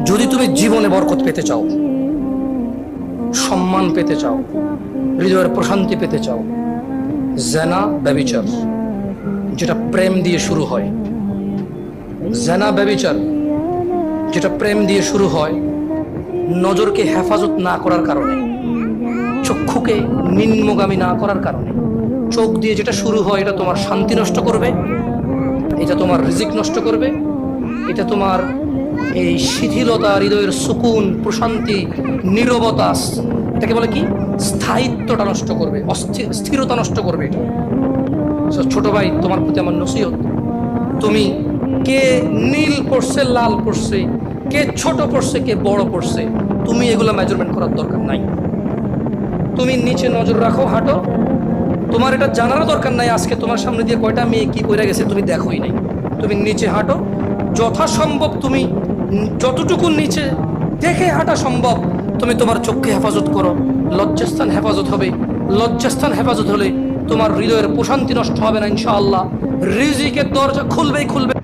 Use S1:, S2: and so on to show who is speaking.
S1: যদি তুমি জীবনে বরকত পেতে চাও, সম্মান পেতে চাও, হৃদয়ের প্রশান্তি পেতে চাও, জেনা ব্যভিচার যেটা প্রেম দিয়ে শুরু হয়, জেনা ব্যভিচার যেটা প্রেম দিয়ে শুরু হয়, নজরকে হেফাজত না করার কারণে, চক্ষুকে নিম্নগামী না করার কারণে, চোখ দিয়ে যেটা শুরু হয় এটা তোমার শান্তি নষ্ট করবে, এটা তোমার রিজিক নষ্ট করবে, এটা তোমার এই শিথিলতা, হৃদয়ের সুকুন, প্রশান্তি, নীরবতা, এটাকে বলে কি স্থায়িত্বটা নষ্ট করবে, স্থিরতা নষ্ট করবে। এটা ছোট ভাই, তোমার প্রতি আমার নসিহত, তুমি কে নীল পড়ছে, লাল পড়ছে, কে ছোট পড়ছে, কে বড় পড়ছে, তুমি এগুলো মেজারমেন্ট করার দরকার নাই। তুমি নিচে নজর রাখো, হাঁটো, তোমার এটা জানারও দরকার নাই আজকে তোমার সামনে দিয়ে কয়টা মেয়ে কি পড়ে গেছে তুমি দেখোই নাই। তুমি নিচে হাঁটো, যথাসম্ভব তুমি যতটুকু নিচে দেখে হাঁটা সম্ভব তুমি তোমার চোখকে হেফাজত করো। লজ্জাস্থান হেফাজত হবে, লজ্জাস্থান হেফাজত হলে তোমার হৃদয়ের প্রশান্তি নষ্ট হবে না ইনশাআল্লাহ। রিজিকের দরজা খুলবেই খুলবে।